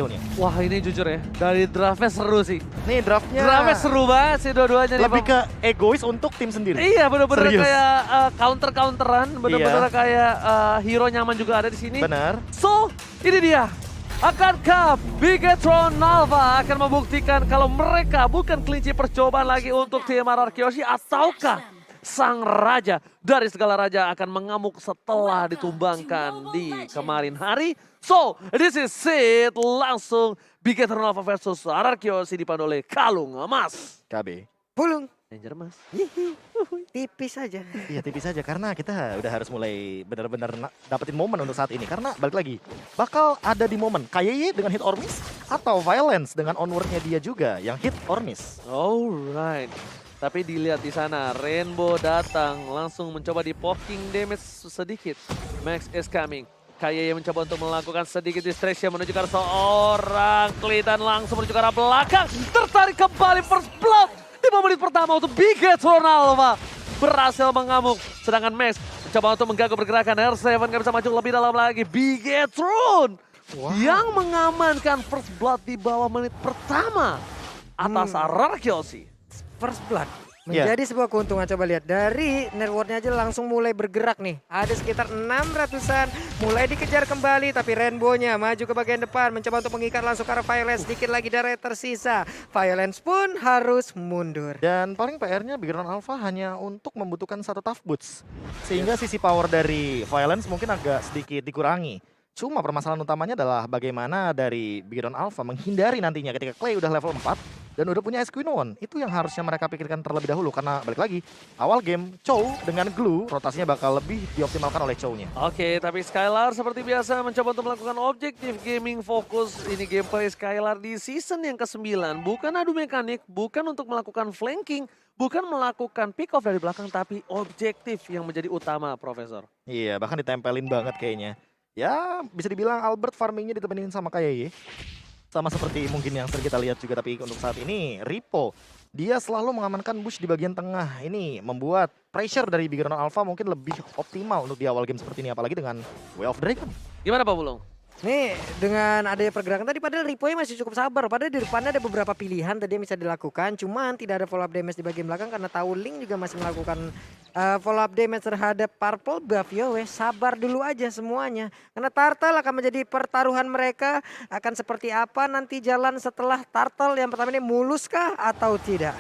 killnya. Wah ini jujur ya, dari draftnya seru sih. Nih draftnya Draftnya seru banget sih dua-duanya nih. lebih ke egois untuk tim sendiri. Iya bener-bener Serius. kayak counter-counteran, bener-bener Iya. kayak hero nyaman juga ada di sini. Benar. So, ini dia. Akankah Bigetron Alpha akan membuktikan kalau mereka bukan kelinci percobaan lagi untuk tim RR Kyoshi, ataukah sang raja dari segala raja akan mengamuk setelah ditumbangkan di kemarin hari? So, this is it. Langsung Bigetron Alpha versus RR Kyoshi dipandu oleh Kalung Emas. KB. Pulung. Danger Mas. Tipis aja. Iya tipis aja karena kita udah harus mulai benar-benar dapetin momen untuk saat ini. Karena balik lagi, bakal ada di momen KYY dengan hit or miss atau Violence dengan onwardnya dia juga yang hit or miss. Alright. Tapi dilihat di sana, Rainbow datang langsung mencoba di poking damage sedikit. Max is coming. KYY mencoba untuk melakukan sedikit distraction menuju ke arah seorang Klee dan langsung menuju ke arah belakang. Tertarik kembali first blood. 5 menit pertama untuk Bigetron Alpha berhasil mengamuk. Sedangkan Max mencoba untuk mengganggu pergerakan. R7 gak bisa maju lebih dalam lagi. Bigetron yang mengamankan first blood di bawah menit pertama atas RR Kyoshi. First blood. Iya. Menjadi sebuah keuntungan. Coba lihat dari networknya aja langsung mulai bergerak nih. Ada sekitar 600-an. Mulai dikejar kembali tapi Rainbow-nya maju ke bagian depan. Mencoba untuk mengikat langsung ke arah Violence. Sedikit lagi darah tersisa. Violence pun harus mundur. Dan paling PR-nya Bigetron Alpha hanya untuk membutuhkan satu tough boots. Sehingga sisi power dari Violence mungkin agak sedikit dikurangi. Cuma permasalahan utamanya adalah bagaimana dari Bigetron Alpha menghindari nantinya ketika Clay udah level 4 dan udah punya Esquinoon. Itu yang harusnya mereka pikirkan terlebih dahulu karena balik lagi awal game Chow dengan Glue rotasinya bakal lebih dioptimalkan oleh Chow-nya. Oke, tapi Skylar seperti biasa mencoba untuk melakukan objektif gaming fokus. Ini gameplay Skylar di season yang ke-9. Bukan adu mekanik, bukan untuk melakukan flanking, bukan melakukan pick off dari belakang, tapi objektif yang menjadi utama, Profesor. Iya, bahkan ditempelin banget kayaknya. Ya, bisa dibilang Albert farmingnya ditemenin sama KYY. Sama seperti mungkin yang sering kita lihat juga, tapi untuk saat ini Ripo dia selalu mengamankan bush di bagian tengah. Ini membuat pressure dari Bigetron Alpha mungkin lebih optimal untuk di awal game seperti ini, apalagi dengan Way of Dragon. Gimana Pak Bulung? Nih dengan adanya pergerakan tadi padahal Ripoy masih cukup sabar. Padahal di depannya ada beberapa pilihan tadi yang bisa dilakukan. Cuman tidak ada follow up damage di bagian belakang karena tahu Link juga masih melakukan follow up damage terhadap Purple buff. Yo weh, sabar dulu aja semuanya. Karena Turtle akan menjadi pertaruhan mereka. Akan seperti apa nanti jalan setelah Turtle yang pertama ini mulus kah atau tidak?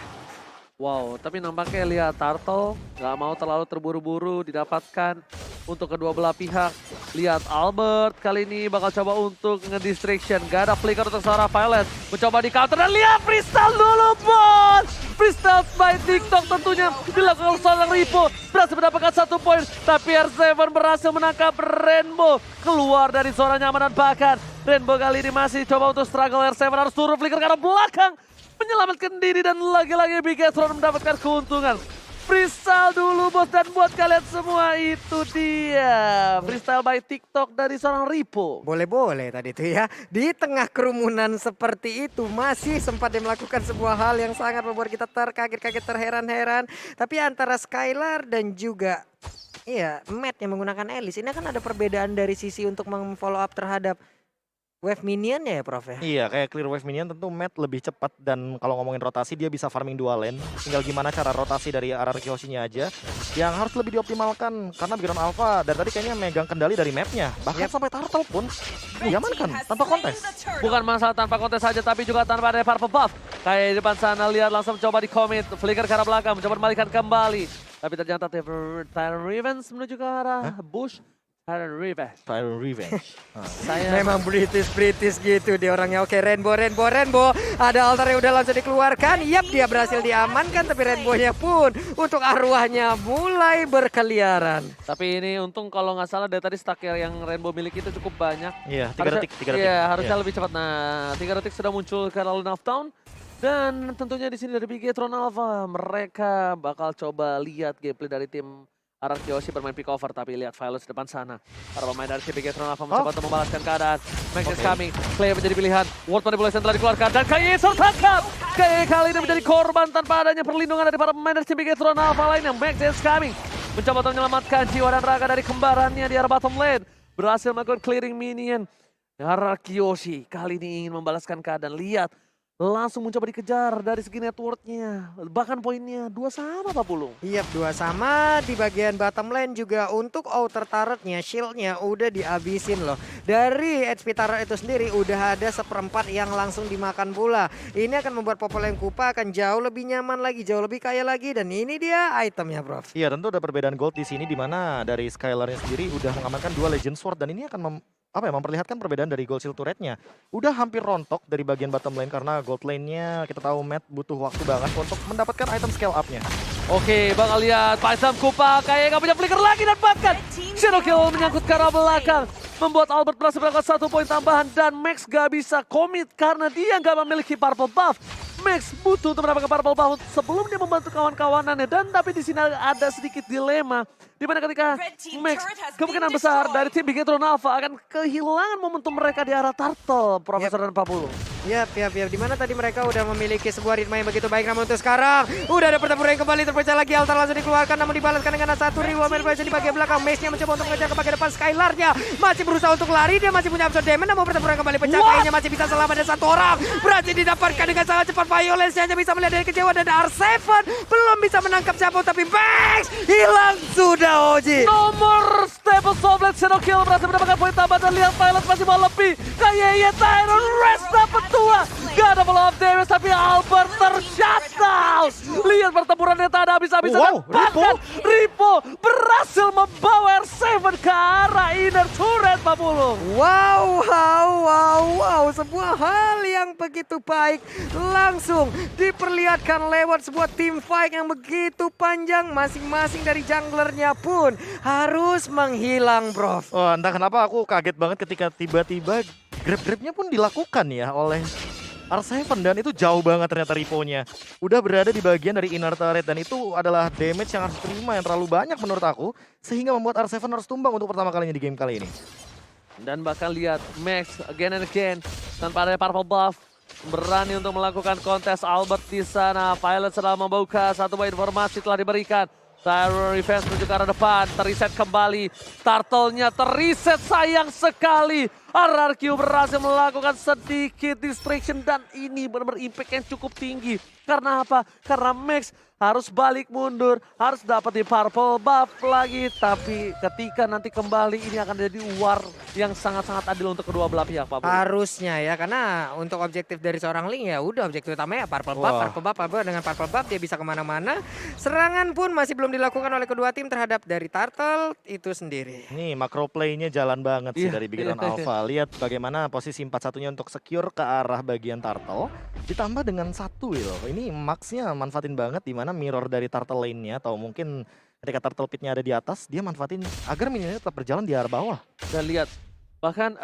Wow, tapi nampaknya lihat Turtle nggak mau terlalu terburu-buru didapatkan untuk kedua belah pihak. Lihat Albert kali ini bakal coba untuk nge-distraction. Gak ada flicker untuk seorang Violet. Mencoba di counter dan lihat freestyle dulu bos. Freestyle by TikTok tentunya dilakukan seorang Ripo. Berhasil mendapatkan 1 poin. Tapi R7 berhasil menangkap Rainbow. Keluar dari zona nyaman dan bahkan Rainbow kali ini masih coba untuk struggle. R7 harus turun flicker ke arah belakang. Menyelamatkan diri dan lagi-lagi Bigetron mendapatkan keuntungan. Freestyle dulu bos, dan buat kalian semua itu dia freestyle by TikTok dari seorang Ripo. Boleh-boleh tadi itu ya. Di tengah kerumunan seperti itu masih sempat dia melakukan sebuah hal yang sangat membuat kita terkaget-kaget, terheran-heran. Tapi antara Skylar dan juga Matt yang menggunakan Alice, ini kan ada perbedaan dari sisi untuk meng-follow up terhadap wave minion ya Prof ya? Iya, kayak clear wave minion tentu Matt lebih cepat dan kalau ngomongin rotasi dia bisa farming 2 lane. Tinggal gimana cara rotasi dari RR Kyoshi-nya aja yang harus lebih dioptimalkan karena Bigetron Alpha dari tadi kayaknya megang kendali dari mapnya. Bahkan sampai Turtle pun diamankan tanpa kontes. Bukan masalah tanpa kontes saja tapi juga tanpa ada purple buff. Kayak di depan sana lihat langsung coba di commit, flicker ke arah belakang, mencoba membalikan kembali. Tapi ternyata Tyrant Revenge menuju ke arah bush. Tyrant Revenge. Saya Memang British gitu dia orangnya. Oke, Rainbow. Ada altar yang udah langsung dikeluarkan. Yap, dia berhasil diamankan. Tapi Rainbow-nya pun untuk arwahnya mulai berkeliaran. Tapi ini untung kalau nggak salah dari tadi stack yang Rainbow miliki itu cukup banyak. Iya, 3 detik. Iya, harusnya lebih cepat. Nah, 3 detik sudah muncul ke Lone of Town. Dan tentunya di sini dari Bigetron Alpha mereka bakal coba lihat gameplay dari tim RR Kyoshi bermain pick over, tapi lihat Violence depan sana. Para pemain dari Bigetron Alpha mencoba untuk membalaskan keadaan. Max is coming, Clay menjadi pilihan. World Manipulation telah dikeluarkan dan KYY tertangkap. KYY kali ini menjadi korban tanpa adanya perlindungan dari para pemain dari Bigetron Alpha lainnya. Max is coming, mencoba untuk menyelamatkan jiwa dan raga dari kembarannya di arah bottom lane. Berhasil melakukan clearing minion. Kiyoshi kali ini ingin membalaskan keadaan. Lihat, langsung mencoba dikejar dari segi networknya. Bahkan poinnya 2 sama Pak Pulung. Iya, 2 sama. Di bagian bottom lane juga untuk outer turretnya, shieldnya udah dihabisin loh. Dari HP turret itu sendiri udah ada 1/4 yang langsung dimakan pula. Ini akan membuat Popoleng Kupa akan jauh lebih nyaman lagi, jauh lebih kaya lagi. Dan ini dia itemnya, Prof. Iya, tentu ada perbedaan gold di sini di mana dari Skylarnya sendiri udah mengamankan 2 Legend Sword dan ini akan memperlihatkan perbedaan dari gold shield turretnya. Udah hampir rontok dari bagian bottom lane karena gold lane-nya kita tahu Matt butuh waktu banget untuk mendapatkan item scale up-nya. Oke, bakal lihat Paisam Kupa kayak gak punya flicker lagi dan bahkan Shadow Kill menyangkut ke arah belakang. Membuat Albert berhasil mendapatkan 1 poin tambahan dan Max gak bisa komit karena dia gak memiliki purple buff. Max butuh untuk mendapatkan purple buff sebelum dia membantu kawan-kawanannya dan tapi di sini ada sedikit dilema di mana ketika Max kemungkinan besar dari tim Bigetron Alpha akan kehilangan momentum mereka di arah Turtle, Profesor dan Pak Pulung. Yap. Di mana tadi mereka udah memiliki sebuah ritme yang begitu baik, namun untuk sekarang udah ada pertempuran yang kembali terpecah lagi. Altar langsung dikeluarkan namun dibalaskan dengan satu ribu manipulasi di bagian belakang. Mace-nya mencoba untuk mengejar ke bagian depan. Skylar-nya masih berusaha untuk lari, dia masih punya absorb damage namun pertempuran kembali pecah. Kayaknya masih bisa selamat dan 1 orang berhasil didapatkan dengan sangat cepat. Violence hanya bisa melihat dari kejauhan dan R7 belum bisa menangkap siapa, tapi Max hilang sudah, Oji. Nomor Stable Soblet Shadow Kill berhasil mendapatkan poin tambah dan lihat Violence masih mau lebih. Kayak Tyron Rest dapat 2. Gak ada follow up damage tapi Albert ter-shutdown. Lihat pertempurannya tak ada habis-habisan dan bahkan Ripo berhasil membawa R7 ke arah inner turret Pak Pulung. Wow. Sebuah hal yang begitu baik langsung diperlihatkan lewat sebuah team fight yang begitu panjang. Masing-masing dari junglernya pun harus menghilang, Prof. Oh, entah kenapa aku kaget banget ketika tiba-tiba grab-grabnya pun dilakukan ya oleh R7 dan itu jauh banget ternyata Ripo-nya. Udah berada di bagian dari inner turret dan itu adalah damage yang harus diterima yang terlalu banyak menurut aku sehingga membuat R7 harus tumbang untuk pertama kalinya di game kali ini. Dan bahkan lihat Max again and again tanpa ada purple buff berani untuk melakukan kontes Albert di sana. Violet sedang membuka satu buah informasi telah diberikan. Tyron Revenge menuju ke arah depan, terreset kembali. Turtle-nya terreset sayang sekali. RRQ berhasil melakukan sedikit distraction dan ini benar-benar impact yang cukup tinggi. Karena apa? Karena Max harus balik mundur, harus dapat di purple buff lagi. Tapi ketika nanti kembali ini akan jadi war yang sangat-sangat adil untuk kedua belah pihak, Pak. Harusnya ya, karena untuk objektif dari seorang Ling ya udah objektif utamanya purple buff, dengan purple buff dia bisa kemana-mana. Serangan pun masih belum dilakukan oleh kedua tim terhadap dari Turtle itu sendiri. Nih macro play-nya jalan banget sih dari Bigetron Alpha. Lihat bagaimana posisi 4-1-nya untuk secure ke arah bagian Turtle. Ditambah dengan 1 Will. Ini Max-nya manfaatin banget di mana mirror dari Turtle lane-nya atau mungkin ketika Turtle pit-nya ada di atas, dia manfaatin agar minionnya tetap berjalan di arah bawah. Dan lihat, bahkan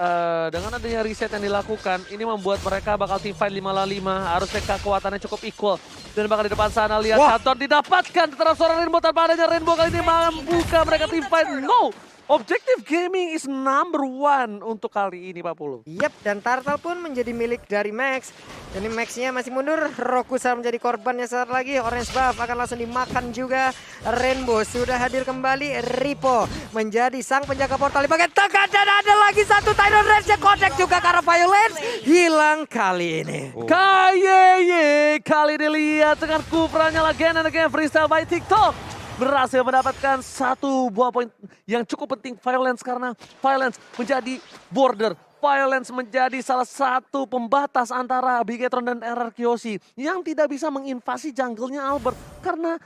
dengan adanya reset yang dilakukan, ini membuat mereka bakal team fight 5-5, harusnya kekuatannya cukup equal. Dan bakal di depan sana, lihat Santon didapatkan, terhadap seorang Rainbow tanpa adanya Rainbow kali ini membuka mereka team fight. No! Objective Gaming is number 1 untuk kali ini, Pak Pulung. Yap, dan Turtle pun menjadi milik dari Max. Jadi Max-nya masih mundur, Rokusar menjadi korbannya saat lagi. Orange buff akan langsung dimakan juga. Rainbow sudah hadir kembali. Ripo menjadi sang penjaga portal di bagian tengah. Dan ada lagi satu Tyron Rage yang connect juga karena Violence hilang kali ini. Kayeye kali ini lihat dengan kupranya lagi and again freestyle by TikTok. Berhasil mendapatkan 1 buah poin yang cukup penting Violence karena Violence menjadi border. Violence menjadi salah satu pembatas antara Bigetron dan RRQ yang tidak bisa menginvasi jungle-nya Albert karena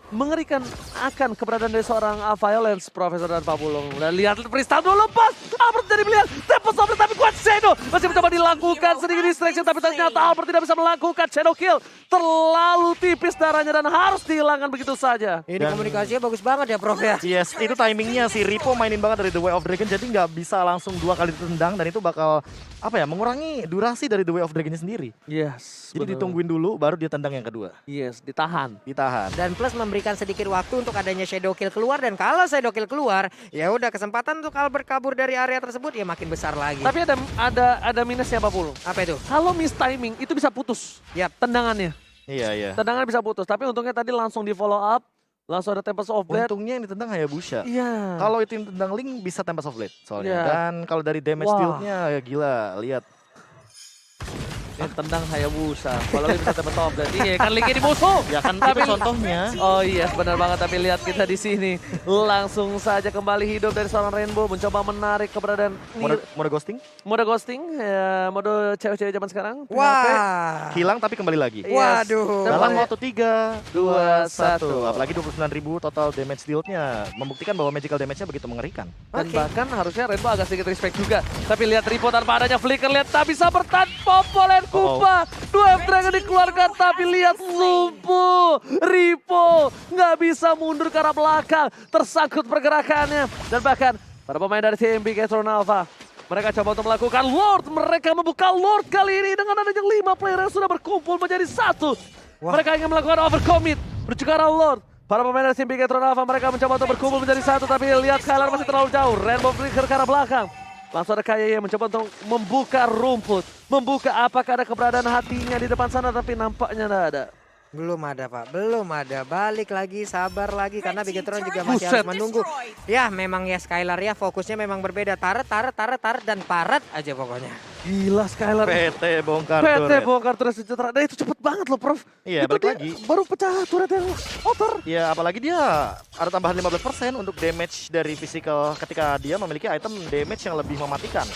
mengerikan akan keberadaan dari seorang Violence, Profesor dan Pak Pulung. Dan lihat freestyle dulu pas Albert jadi melihat tempo sobret tapi kuat Shadow masih mencoba dilakukan sedikit distraction tapi ternyata Albert tidak bisa melakukan Shadow Kill. Terlalu tipis darahnya dan harus dihilangkan begitu saja. Ini komunikasinya bagus banget ya, Prof ya. Yes, itu timingnya si Ripo mainin banget dari The Way of Dragon jadi nggak bisa langsung 2 kali ditendang dan itu bakal mengurangi durasi dari The Way of Dragon sendiri. Yes. Jadi ditungguin dulu baru dia tendang yang kedua. Yes, ditahan. Dan plus memberikan sedikit waktu untuk adanya Shadow Kill keluar dan kalau Shadow Kill keluar ya udah kesempatan untuk Albert kabur dari area tersebut ya makin besar lagi. Tapi ada minusnya, Pak Pulung. Apa itu? Kalau miss timing itu bisa putus. Yap. Tendangannya. Iya. Tendangan bisa putus, tapi untungnya tadi langsung di follow up, Langsung ada Tempest of Blade. Untungnya yang ditendang Hayabusa. Iya. Kalau itu yang tendang Link bisa Tempest of Blade soalnya. Iya. Dan kalau dari damage Wah. deal-nya ya gila, lihat. Yang tendang Hayabusa. Kalau Link bisa Tempest of Blade. Iya kan Linknya di musuh. Ya kan Tapi- itu contohnya. Oh iya, benar banget. Tapi lihat kita di sini langsung saja kembali hidup dari seorang Rainbow, mencoba menarik keberadaan Mode ghosting, mode ghosting, ya, mode cewek-cewek zaman sekarang. Wah. hilang tapi kembali lagi. Yes. Waduh. Dalam Tempatnya- waktu 3, 2, 1. Apalagi 29.000 total damage deal-nya. Membuktikan bahwa magical damage-nya begitu mengerikan. Dan Oke. bahkan harusnya Rainbow agak sedikit respect juga. Tapi lihat Ripo tanpa adanya flicker, lihat tak bisa bertahan Popolen Kupa. Dua F-Dragon dikeluarkan tapi lihat lumpuh. Ripo nggak bisa mundur ke arah belakang. Tersangkut pergerakannya. Dan bahkan para pemain dari tim Bigetron Alpha, mereka coba untuk melakukan Lord. Mereka membuka Lord kali ini dengan adanya 5 player yang sudah berkumpul menjadi satu. Wah. Mereka ingin melakukan overcommit. Menuju ke arah Lord. Para pemain dari tim Bigetron Alpha, mereka mencoba untuk berkumpul menjadi satu. Tapi lihat Skylar masih terlalu jauh. Rainbow flicker ke arah belakang. Langsung ada KYY mencoba untuk membuka rumput. Membuka apakah ada keberadaan hatinya di depan sana, tapi nampaknya tidak ada. Belum ada Pak, belum ada. Balik lagi, sabar lagi karena Bigetron juga masih Buset. harus menunggu. Ya memang ya Skylar ya fokusnya memang berbeda. Taret dan paret aja pokoknya. Gila Skylar. PT bongkar PT turret. bongkar turret sejahtera. Dan itu cepet banget loh Prof. Iya, Itu balik dia lagi. baru pecah turret yang over. Ya apalagi dia ada tambahan 15% untuk damage dari physical ketika dia memiliki item damage yang lebih mematikan.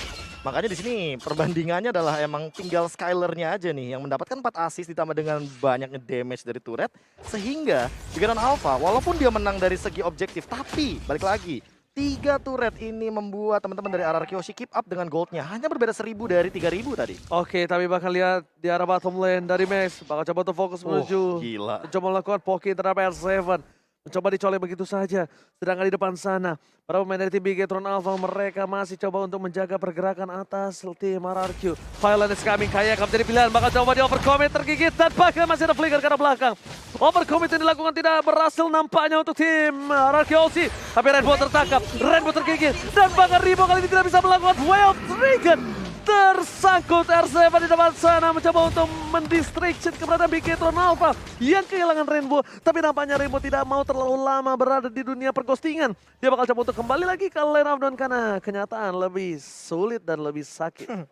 Makanya di sini perbandingannya adalah emang tinggal Skylar-nya aja nih yang mendapatkan 4 assist ditambah dengan banyaknya damage dari turret. Sehingga Bigetron Alpha walaupun dia menang dari segi objektif, tapi balik lagi 3 turret ini membuat teman-teman dari RRQ Kyoshi keep up dengan goldnya. Hanya berbeda 1000 dari 3000 tadi. Oke, tapi bakal lihat di arah bottom lane dari Max. Bakal coba untuk fokus menuju. Gila. Mencoba melakukan poking terhadap R7. Mencoba dicolek begitu saja. Sedangkan di depan sana, para pemain dari tim Bigetron Alpha, mereka masih coba untuk menjaga pergerakan atas tim RRQ. Violent is coming, kayak akan menjadi pilihan. Bakal coba di overcommit, tergigit, dan bahkan masih ada flicker ke arah belakang. Overcommit yang dilakukan tidak berhasil nampaknya untuk tim RRQ OC. Tapi Rainbow tertangkap, Rainbow tergigit, dan bahkan Ribo kali ini tidak bisa melakukan Wild Dragon. Tersangkut R7 di depan sana mencoba untuk mendistraction keberadaan Bigetron Alpha yang kehilangan Rainbow. Tapi nampaknya Rainbow tidak mau terlalu lama berada di dunia perghostingan. Dia bakal coba untuk kembali lagi ke lane of down karena kenyataan lebih sulit dan lebih sakit.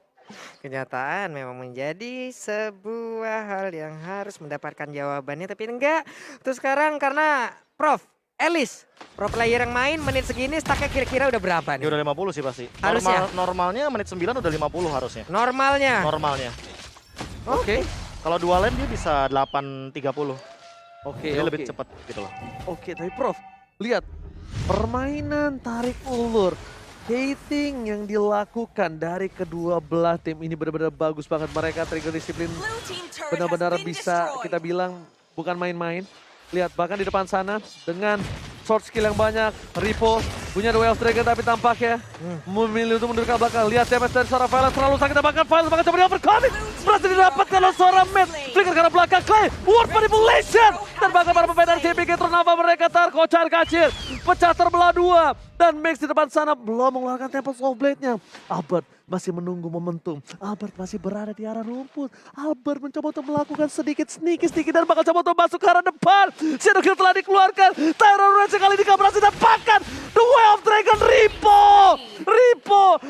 Kenyataan memang menjadi sebuah hal yang harus mendapatkan jawabannya tapi enggak. Terus sekarang karena Prof Elis, pro player yang main menit segini stacknya kira-kira udah berapa Ya nih? udah 50 sih pasti. Harusnya. Normalnya menit 9 udah 50 harusnya. Normalnya. Normalnya. Oke. Kalau dua lane dia bisa 8.30. Oke, Jadi lebih oke. cepat gitu loh. Oke, tapi Prof, lihat permainan tarik ulur. Hating yang dilakukan dari kedua belah tim ini benar-benar bagus banget. Mereka trigger disiplin benar-benar bisa kita bilang bukan main-main. Lihat bahkan di depan sana dengan short skill yang banyak. Ripo punya The Way of Dragon tapi tampaknya memilih untuk mundur ke belakang. Lihat damage dari seorang Violence terlalu sakit. Bahkan Violence bahkan coba di overcommit. Berhasil didapatkan oleh seorang Matt. Flicker ke arah belakang. Clay, Ward Manipulation. Dan bahkan para pemain dari tim Bigetron Alpha mereka terkocar kacir. Pecah terbelah dua. Dan Max di depan sana belum mengeluarkan Tempest of Blade-nya. Albert masih menunggu momentum. Albert masih berada di arah rumput. Albert mencoba untuk melakukan sedikit sneaky dan bakal coba untuk masuk ke arah depan. Shadow Kill telah dikeluarkan. Terror Rage kali ini gak berhasil dapatkan. The Way of Dragon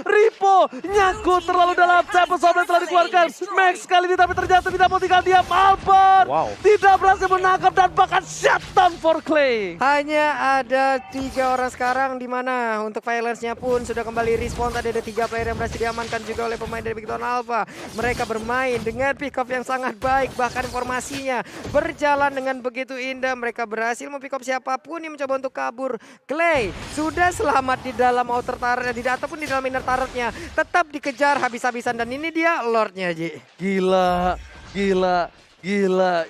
Ripo nyangkut terlalu dalam. Tempest of Blade telah dikeluarkan. Max kali ini tapi ternyata tidak mau tinggal diam. Albert Wow. tidak berhasil menangkap dan bahkan shutdown for Clay. Hanya ada 3 orang sekarang di mana untuk Violence-nya pun sudah kembali respawn. Tadi ada 3 player yang berhasil diamankan juga oleh pemain dari Bigetron Alpha. Mereka bermain dengan pick up yang sangat baik, bahkan informasinya berjalan dengan begitu indah. Mereka berhasil mempick up siapapun yang mencoba untuk kabur. Clay sudah selamat di dalam outer turret ataupun di dalam inner turretnya. Tetap dikejar habis-habisan dan ini dia Lordnya Ji. Gila.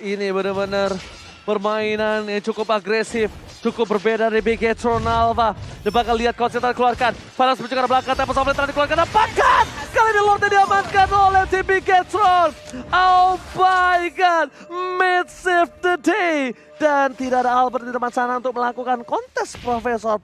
Ini benar-benar permainan yang cukup agresif. Cukup berbeda dari Bigetron Alpha. Dia bakal lihat konsentrasi keluarkan. Violence menuju ke arah belakang. Tempest of Blade telah dikeluarkan. Apakah kali ini Lordnya diamankan oleh tim Bigetron? Oh my god. Mid save the day. Dan tidak ada Albert di depan sana untuk melakukan kontes Profesor.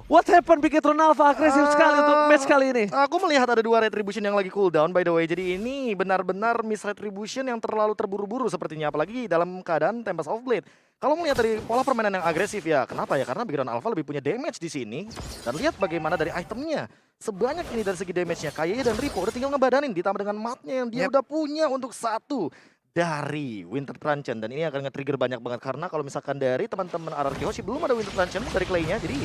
What happened Bigetron Alpha agresif sekali untuk match kali ini. Aku melihat ada 2 retribution yang lagi cooldown by the way. Jadi ini benar-benar miss retribution yang terlalu terburu-buru sepertinya. Apalagi dalam keadaan Tempest of Blade. Kalau melihat dari pola permainan yang agresif ya, kenapa ya? Karena Bigetron Alpha lebih punya damage di sini. Dan lihat bagaimana dari itemnya. Sebanyak ini dari segi damage-nya. Kaye dan Ripo udah tinggal ngebadanin ditambah dengan matnya yang dia udah punya untuk 1 dari Winter Truncheon. Dan ini akan nge-trigger banyak banget. Karena kalau misalkan dari teman-teman RRQ Hoshi belum ada Winter Truncheon dari Clay-nya. Jadi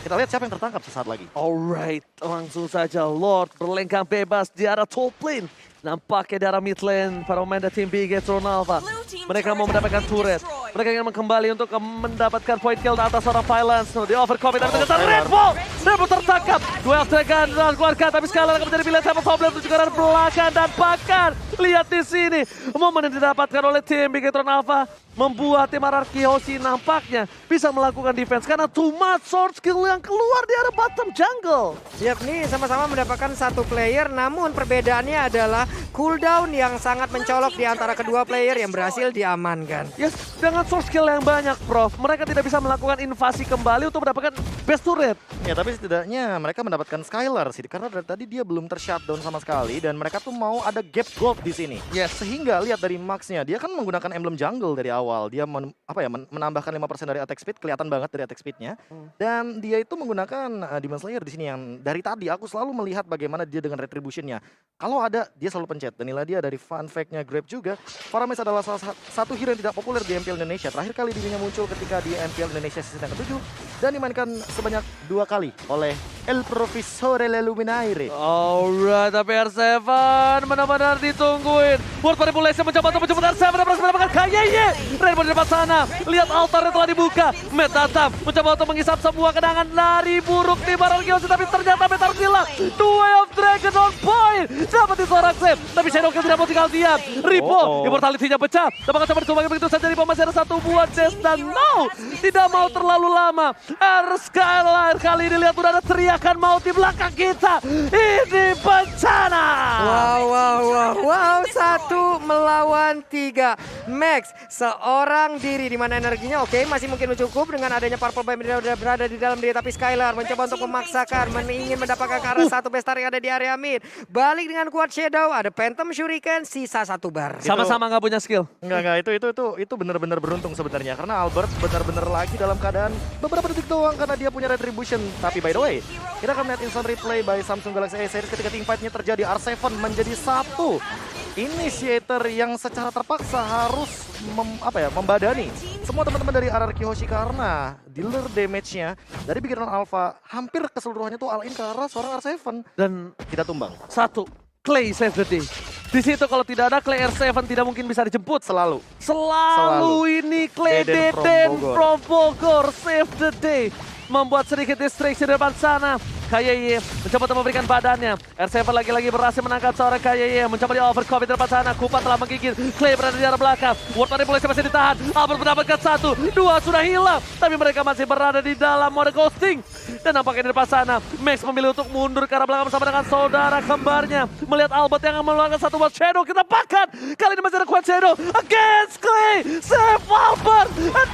kita lihat siapa yang tertangkap sesaat lagi. Alright, langsung saja Lord berlenggang bebas di arah top lane. Nampaknya di arah mid lane para pemain dari tim Bigetron Alpha. Mereka mau mendapatkan turret. Mereka ingin kembali untuk mendapatkan point kill di atas seorang Violence. Di overcommit tapi ternyata Red Bull tertangkap. Duel Dragon dan keluarga tapi sekarang akan menjadi pilihan Tempest of Blade untuk juga dari belakang dan bahkan lihat di sini momen yang didapatkan oleh tim Bigetron Alpha membuat tim RRQ Hoshi nampaknya bisa melakukan defense karena too much sword skill yang keluar di arah bottom jungle. Siap nih sama-sama mendapatkan 1 player, namun perbedaannya adalah cooldown yang sangat mencolok di antara kedua player yang berhasil diamankan. Yes, dengan sword skill yang banyak Prof, mereka tidak bisa melakukan invasi kembali untuk mendapatkan best turret. Ya tapi setidaknya mereka mendapatkan Skylar sih. Karena dari tadi dia belum ter-shutdown sama sekali. Dan mereka tuh mau ada gap gold di sini. Yes. Sehingga lihat dari Max-nya, dia kan menggunakan emblem jungle dari awal. Dia menambahkan 5% dari attack speed, kelihatan banget dari attack speednya. Dan dia itu menggunakan Demon Slayer di sini yang dari tadi aku selalu melihat bagaimana dia dengan retribution-nya. Kalau ada dia selalu pencet. Dan inilah dia dari fun fact-nya Grab juga. Faramis adalah salah satu hero yang tidak populer di MPL Indonesia. Terakhir kali dirinya muncul ketika di MPL Indonesia season yang ke-7 dan dimainkan sebanyak 2 kali oleh El Profesore Leluminaire. Alright, tapi R7 benar-benar ditungguin. World Manipulation mencoba untuk menjemput R7 dan berhasil mendapatkan KYY. Rainbow di depan sana, lihat altarnya telah dibuka. Matt datang mencoba untuk menghisap semua kenangan dari buruk di Baral Gyoshi, tapi ternyata Matt harus hilang. Duel of Dragon on point. Dapat di seorang save, tapi Shadowkill tidak mau tinggal diam. Ripo, immortality-nya pecah. Tapi coba ditumbangin begitu saja. Ripo masih ada 1 buah chest dan no, tidak mau terlalu lama. Skylar kali ini lihat udah ada teriakan maut di belakang kita. Ini bencana. Wow, 1 melawan 3. Max seorang diri di mana energinya oke masih mungkin cukup dengan adanya Purple Beam yang sudah berada di dalam dia, tapi Skylar mencoba untuk memaksakan ingin mendapatkan ke arah 1 bestar yang ada di area mid. Balik dengan kuat Shadow, ada Phantom Shuriken, sisa 1 bar. Sama-sama nggak punya skill. Enggak, itu benar-benar beruntung sebenarnya. Karena Albert benar-benar lagi dalam keadaan beberapa detik doang karena dia punya retribution. Tapi by the way, kita akan melihat instant replay by Samsung Galaxy A series ketika teamfight-nya terjadi. R7 menjadi 1 initiator yang secara terpaksa harus membadani semua teman-teman dari RRQ Hoshi karena dealer damage-nya dari Bigetron Alpha hampir keseluruhannya tuh all in ke arah seorang R7 Dan tidak tumbang. 1, Clay save the day. Di situ kalau tidak ada Clay R7 tidak mungkin bisa dijemput. Selalu Ini Clay Deden from Bogor save the day. Membuat sedikit distraction di depan sana. KYY mencoba untuk memberikan badannya. R7 lagi-lagi berhasil menangkap seorang KYY. Mencoba di overcommit di depan sana. Kupa telah menggigit. Clay berada di arah belakang. World Manipulation masih ditahan. Albert mendapatkan 1, 2 sudah hilang. Tapi mereka masih berada di dalam mode ghosting. Dan nampaknya di depan sana Max memilih untuk mundur ke arah belakang bersama dengan saudara kembarnya. Melihat Albert yang mengeluarkan 1 buat Shadow. Kita bahkan kali ini masih ada kuat Shadow against Clay. Save Albert.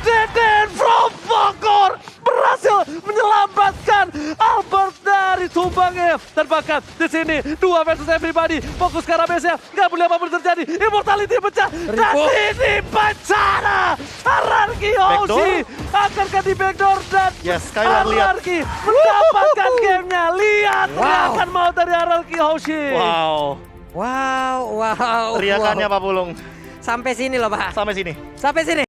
Deden from Bogor berhasil menyelamatkan Albert dari tumbangnya. Dan bahkan di sini 2 versus everybody. Fokus ke arah base-nya. Gak boleh apapun terjadi. Immortality pecah. Dan ini bencana. RRQ Hoshi akankah di backdoor dan Skylar lihat. RRQ mendapatkan gamenya. Lihat akan mau dari RRQ Hoshi. Wow. Teriakannya Pak Pulung. Sampai sini loh Pak. Sampai sini. Sampai sini.